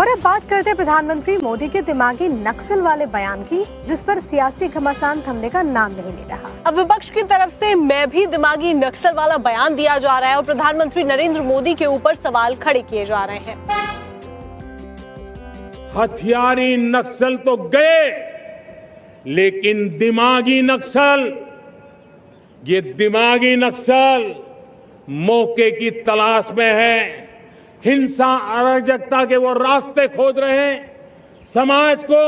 और अब बात करते हैं प्रधानमंत्री मोदी के दिमागी नक्सल वाले बयान की, जिस पर सियासी घमासान थमने का नाम नहीं ले रहा। अब विपक्ष की तरफ से मैं भी दिमागी नक्सल वाला बयान दिया जा रहा है और प्रधानमंत्री नरेंद्र मोदी के ऊपर सवाल खड़े किए जा रहे हैं। हथियारी नक्सल तो गए, लेकिन दिमागी नक्सल, ये दिमागी नक्सल मौके की तलाश में है। हिंसा अराजकता के वो रास्ते खोज रहे हैं, समाज को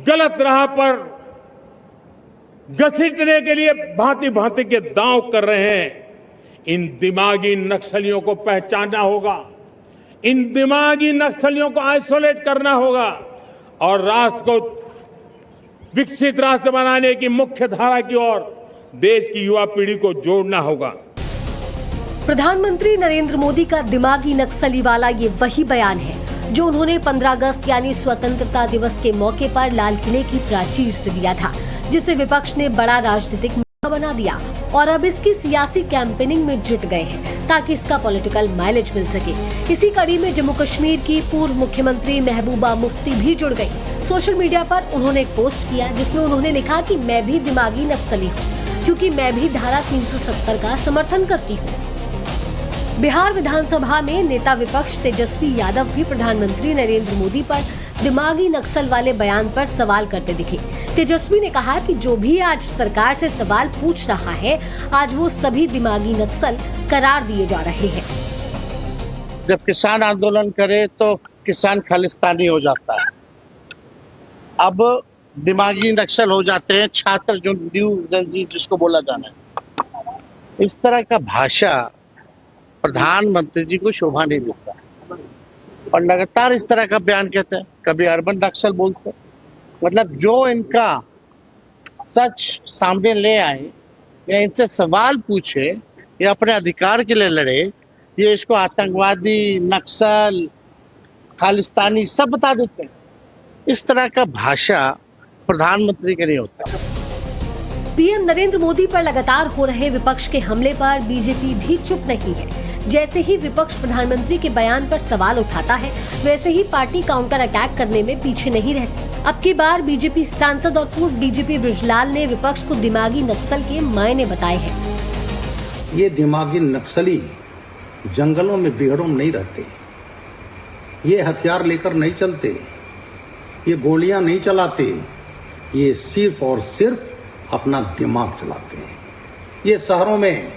गलत राह पर घसीटने के लिए भांति भांति के दांव कर रहे हैं। इन दिमागी नक्सलियों को पहचानना होगा, इन दिमागी नक्सलियों को आइसोलेट करना होगा और राष्ट्र को विकसित राष्ट्र बनाने की मुख्य धारा की ओर देश की युवा पीढ़ी को जोड़ना होगा। प्रधानमंत्री नरेंद्र मोदी का दिमागी नक्सली वाला ये वही बयान है जो उन्होंने 15 अगस्त यानी स्वतंत्रता दिवस के मौके पर लाल किले की प्राचीर से दिया था, जिसे विपक्ष ने बड़ा राजनीतिक मुद्दा बना दिया और अब इसकी सियासी कैंपेनिंग में जुट गए हैं ताकि इसका पॉलिटिकल माइलेज मिल सके। इसी कड़ी में जम्मू कश्मीर की पूर्व मुख्यमंत्री महबूबा मुफ्ती भी जुड़ गयी। सोशल मीडिया पर उन्होंने एक पोस्ट किया जिसमें उन्होंने लिखा कि मैं भी दिमागी नक्सली हूँ, क्योंकि मैं भी धारा 370 का समर्थन करती हूँ। बिहार विधानसभा में नेता विपक्ष तेजस्वी यादव भी प्रधानमंत्री नरेंद्र मोदी पर दिमागी नक्सल वाले बयान पर सवाल करते दिखे। तेजस्वी ने कहा कि जो भी आज सरकार से सवाल पूछ रहा है, आज वो सभी दिमागी नक्सल करार दिए जा रहे हैं। जब किसान आंदोलन करे तो किसान खालिस्तानी हो जाता है, अब दिमागी नक्सल हो जाते हैं छात्र, जो न्यू जनजी जिसको बोला जाना है। इस तरह का भाषा प्रधानमंत्री जी को शोभा नहीं मिलता है और लगातार इस तरह का बयान कहते हैं। कभी अर्बन नक्सल बोलते हैं, मतलब जो इनका सच सामने ले आए या इनसे सवाल पूछे या अपने अधिकार के लिए लड़े, ये इसको आतंकवादी, नक्सल, खालिस्तानी सब बता देते हैं। इस तरह का भाषा प्रधानमंत्री के नहीं होता। पीएम नरेंद्र मोदी पर लगातार हो रहे विपक्ष के हमले पर बीजेपी भी चुप नहीं है। जैसे ही विपक्ष प्रधानमंत्री के बयान पर सवाल उठाता है, वैसे ही पार्टी काउंटर अटैक करने में पीछे नहीं रहती। अब की बार बीजेपी सांसद और पूर्व डीजीपी बृजलाल ने विपक्ष को दिमागी नक्सल के मायने बताए हैं। ये दिमागी नक्सली जंगलों में बिहड़ों में नहीं रहते, ये हथियार लेकर नहीं चलते, ये गोलियां नहीं चलाते, ये सिर्फ और सिर्फ अपना दिमाग चलाते हैं। ये शहरों में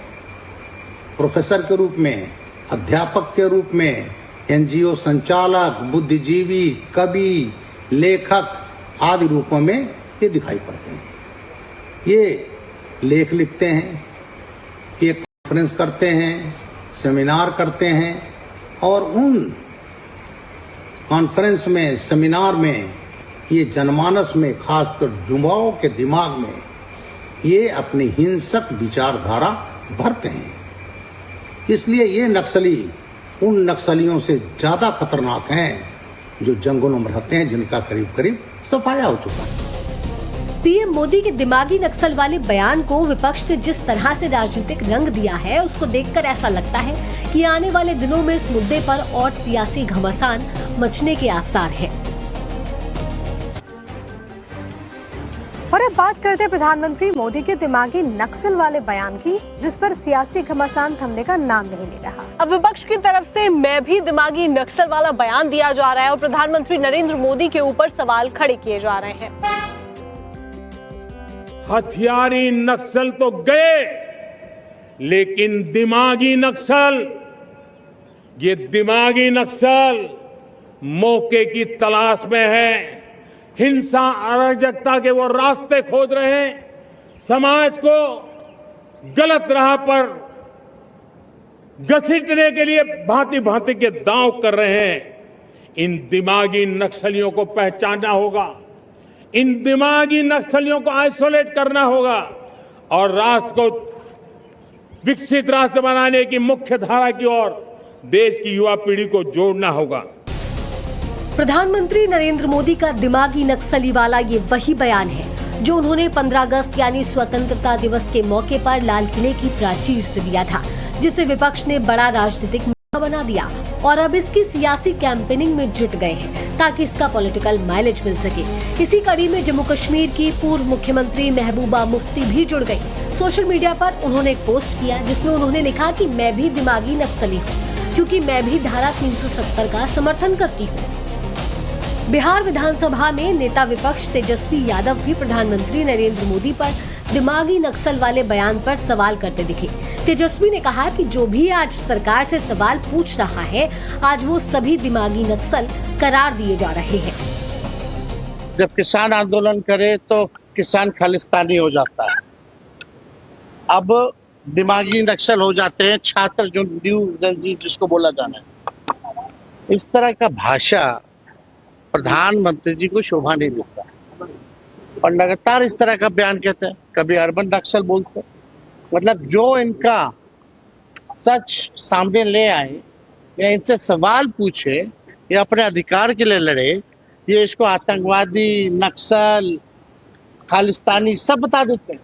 प्रोफेसर के रूप में, अध्यापक के रूप में, एनजीओ संचालक, बुद्धिजीवी, कवि, लेखक आदि रूपों में ये दिखाई पड़ते हैं। ये लेख लिखते हैं, ये कॉन्फ्रेंस करते हैं, सेमिनार करते हैं और उन कॉन्फ्रेंस में, सेमिनार में ये जनमानस में, खासकर युवाओं के दिमाग में ये अपनी हिंसक विचारधारा भरते हैं। इसलिए ये नक्सली उन नक्सलियों से ज्यादा खतरनाक हैं जो जंगलों में रहते हैं, जिनका करीब करीब सफाया हो चुका है। पीएम मोदी के दिमागी नक्सल वाले बयान को विपक्ष ने जिस तरह से राजनीतिक रंग दिया है, उसको देखकर ऐसा लगता है कि आने वाले दिनों में इस मुद्दे पर और सियासी घमासान मचने के आसार हैं। और अब बात करते हैं प्रधानमंत्री मोदी के दिमागी नक्सल वाले बयान की, जिस पर सियासी घमासान थमने का नाम नहीं ले रहा। अब विपक्ष की तरफ से मैं भी दिमागी नक्सल वाला बयान दिया जा रहा है और प्रधानमंत्री नरेंद्र मोदी के ऊपर सवाल खड़े किए जा रहे हैं। हथियारी नक्सल तो गए, लेकिन दिमागी नक्सल, ये दिमागी नक्सल मौके की तलाश में है। हिंसा अराजकता के वो रास्ते खोज रहे हैं, समाज को गलत राह पर घसीटने के लिए भांति भांति के दांव कर रहे हैं। इन दिमागी नक्सलियों को पहचानना होगा, इन दिमागी नक्सलियों को आइसोलेट करना होगा और राष्ट्र को विकसित राष्ट्र बनाने की मुख्य धारा की ओर देश की युवा पीढ़ी को जोड़ना होगा। प्रधानमंत्री नरेंद्र मोदी का दिमागी नक्सली वाला ये वही बयान है जो उन्होंने 15 अगस्त यानी स्वतंत्रता दिवस के मौके पर लाल किले की प्राचीर से दिया था, जिसे विपक्ष ने बड़ा राजनीतिक बना दिया और अब इसकी सियासी कैंपेनिंग में जुट गए हैं ताकि इसका पॉलिटिकल माइलेज मिल सके। इसी कड़ी में जम्मू कश्मीर की पूर्व मुख्यमंत्री महबूबा मुफ्ती भी जुड़ गई। सोशल मीडिया पर उन्होंने एक पोस्ट किया जिसमें उन्होंने लिखा कि मैं भी दिमागी नक्सली हूँ क्योंकि मैं भी धारा 370 का समर्थन करती हूँ। बिहार विधानसभा में नेता विपक्ष तेजस्वी यादव भी प्रधानमंत्री नरेंद्र मोदी पर दिमागी नक्सल वाले बयान पर सवाल करते दिखे। तेजस्वी ने कहा कि जो भी आज सरकार से सवाल पूछ रहा है, आज वो सभी दिमागी नक्सल करार दिए जा रहे हैं। जब किसान आंदोलन करे तो किसान खालिस्तानी हो जाता है। अब दिमागी नक्सल हो जाते हैं छात्र, जो न्यू जनजी जिसको बोला जाना है। इस तरह का भाषा प्रधानमंत्री जी को शोभा नहीं देता और लगातार इस तरह का बयान कहते हैं। कभी अर्बन नक्सल बोलते हैं, मतलब जो इनका सच सामने ले आए या इनसे सवाल पूछे या अपने अधिकार के लिए लड़े, ये इसको आतंकवादी, नक्सल, खालिस्तानी सब बता देते हैं।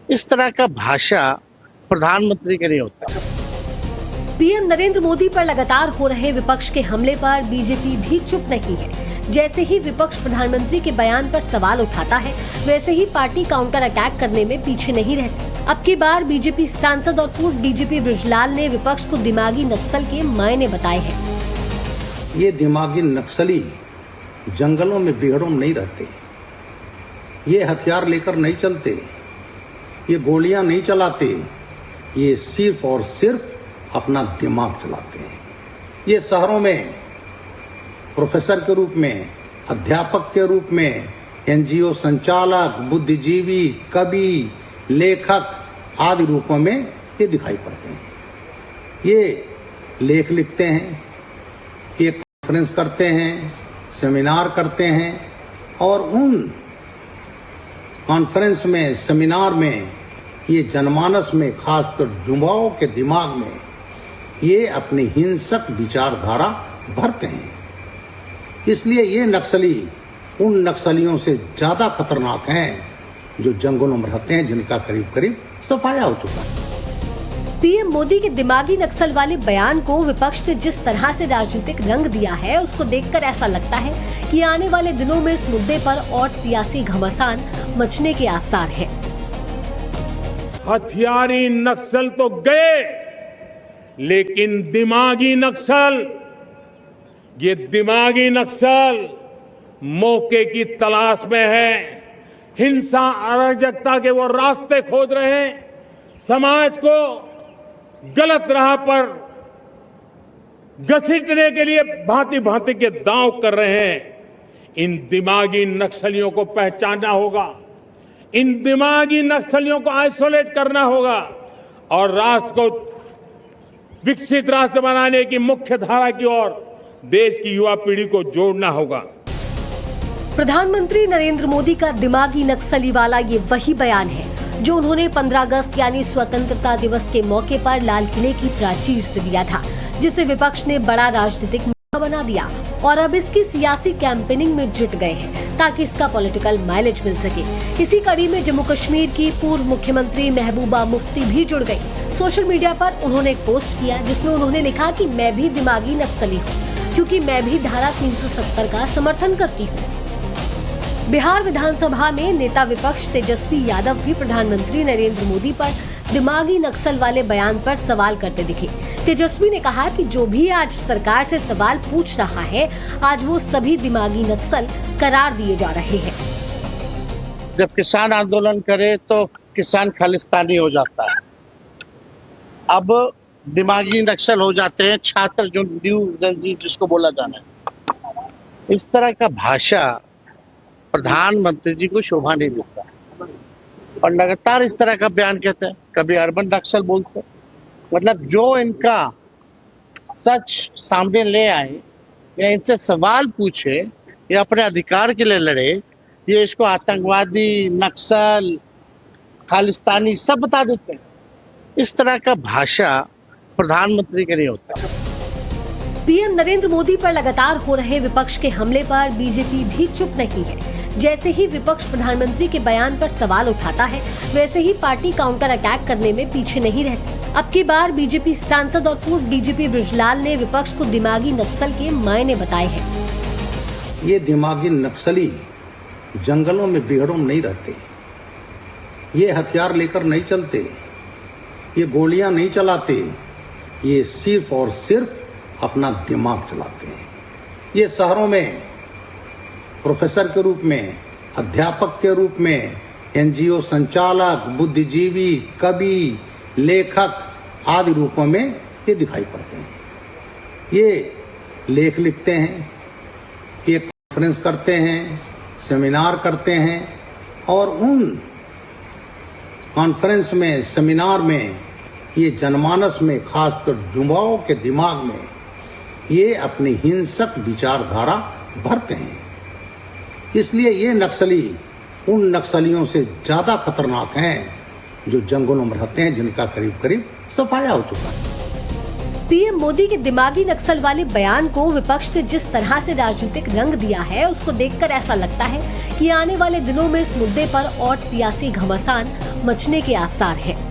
इस तरह का भाषा प्रधानमंत्री का नहीं होता। पीएम नरेंद्र मोदी पर लगातार हो रहे विपक्ष के हमले पर बीजेपी भी चुप नहीं है। जैसे ही विपक्ष प्रधानमंत्री के बयान पर सवाल उठाता है, वैसे ही पार्टी काउंटर अटैक करने में पीछे नहीं रहती। अब की बार बीजेपी सांसद और पूर्व डीजीपी बृजलाल ने विपक्ष को दिमागी नक्सल के मायने बताए हैं। ये दिमागी नक्सली जंगलों में बिहड़ों में नहीं रहते, ये हथियार लेकर नहीं चलते, ये गोलियां नहीं चलाते, ये सिर्फ और सिर्फ अपना दिमाग चलाते हैं। ये शहरों में प्रोफेसर के रूप में, अध्यापक के रूप में, एनजीओ संचालक, बुद्धिजीवी, कवि, लेखक आदि रूपों में ये दिखाई पड़ते हैं। ये लेख लिखते हैं, ये कॉन्फ्रेंस करते हैं, सेमिनार करते हैं और उन कॉन्फ्रेंस में, सेमिनार में ये जनमानस में, खासकर युवाओं के दिमाग में ये अपनी हिंसक विचारधारा भरते हैं। इसलिए ये नक्सली उन नक्सलियों से ज्यादा खतरनाक हैं जो जंगलों में रहते हैं, जिनका करीब करीब सफाया हो चुका है। पीएम मोदी के दिमागी नक्सल वाले बयान को विपक्ष ने जिस तरह से राजनीतिक रंग दिया है, उसको देखकर ऐसा लगता है कि आने वाले दिनों में इस मुद्दे पर और सियासी घमासान मचने के आसार हैं। हथियारी नक्सल तो गए, लेकिन दिमागी नक्सल, ये दिमागी नक्सल मौके की तलाश में है। हिंसा, अराजकता के वो रास्ते खोज रहे हैं, समाज को गलत राह पर घसीटने के लिए भांति भांति के दांव कर रहे हैं। इन दिमागी नक्सलियों को पहचानना होगा, इन दिमागी नक्सलियों को आइसोलेट करना होगा और राष्ट्र को विकसित राष्ट्र बनाने की मुख्य धारा की ओर देश की युवा पीढ़ी को जोड़ना होगा। प्रधानमंत्री नरेंद्र मोदी का दिमागी नक्सली वाला ये वही बयान है जो उन्होंने 15 अगस्त यानी स्वतंत्रता दिवस के मौके पर लाल किले की प्राचीर से दिया था, जिसे विपक्ष ने बड़ा राजनीतिक मुद्दा बना दिया और अब इसकी सियासी कैंपेनिंग में जुट गए हैं ताकि इसका पॉलिटिकल माइलेज मिल सके। इसी कड़ी में जम्मू कश्मीर की पूर्व मुख्यमंत्री महबूबा मुफ्ती भी जुड़ गई। सोशल मीडिया पर उन्होंने एक पोस्ट किया जिसमें उन्होंने लिखा कि मैं भी दिमागी नक्सली हूँ क्योंकि मैं भी धारा 370 का समर्थन करती हूँ। बिहार विधानसभा में नेता विपक्ष तेजस्वी यादव भी प्रधानमंत्री नरेंद्र मोदी पर दिमागी नक्सल वाले बयान पर सवाल करते दिखे। तेजस्वी ने कहा कि जो भी आज सरकार से सवाल पूछ रहा है, आज वो सभी दिमागी नक्सल करार दिए जा रहे हैं। जब किसान आंदोलन करे तो किसान खालिस्तानी हो जाता है। अब दिमागी नक्सल हो जाते हैं छात्र, जो न्यू जनजी जिसको बोला जाना है। इस तरह का भाषा प्रधानमंत्री जी को शोभा नहीं देता और लगातार इस तरह का बयान कहते हैं। कभी अर्बन नक्सल बोलते हैं, मतलब जो इनका सच सामने ले आए या इनसे सवाल पूछे या अपने अधिकार के लिए लड़े, ये इसको आतंकवादी, नक्सल, खालिस्तानी सब बता देते हैं। इस तरह का भाषा प्रधानमंत्री का नहीं होता। पीएम नरेंद्र मोदी पर लगातार हो रहे विपक्ष के हमले पर बीजेपी भी चुप नहीं है। जैसे ही विपक्ष प्रधानमंत्री के बयान पर सवाल उठाता है, वैसे ही पार्टी काउंटर अटैक करने में पीछे नहीं रहती। अब की बार बीजेपी सांसद और पूर्व डीजीपी बृजलाल ने विपक्ष को दिमागी नक्सल के मायने बताए हैं। ये दिमागी नक्सली जंगलों में बिहड़ों में नहीं रहते, ये हथियार लेकर नहीं चलते, ये गोलियां नहीं चलाते, ये सिर्फ और सिर्फ अपना दिमाग चलाते हैं। ये शहरों में प्रोफेसर के रूप में, अध्यापक के रूप में, एनजीओ संचालक, बुद्धिजीवी, कवि, लेखक आदि रूपों में ये दिखाई पड़ते हैं। ये लेख लिखते हैं, ये कॉन्फ्रेंस करते हैं, सेमिनार करते हैं और उन कॉन्फ्रेंस में, सेमिनार में ये जनमानस में, खासकर युवाओं के दिमाग में ये अपनी हिंसक विचारधारा भरते हैं। इसलिए ये नक्सली उन नक्सलियों से ज्यादा खतरनाक हैं जो जंगलों में रहते हैं, जिनका करीब करीब सफाया हो चुका है। पीएम मोदी के दिमागी नक्सल वाले बयान को विपक्ष ने जिस तरह से राजनीतिक रंग दिया है, उसको देखकर ऐसा लगता है कि आने वाले दिनों में इस मुद्दे पर और सियासी घमासान मचने के आसार हैं।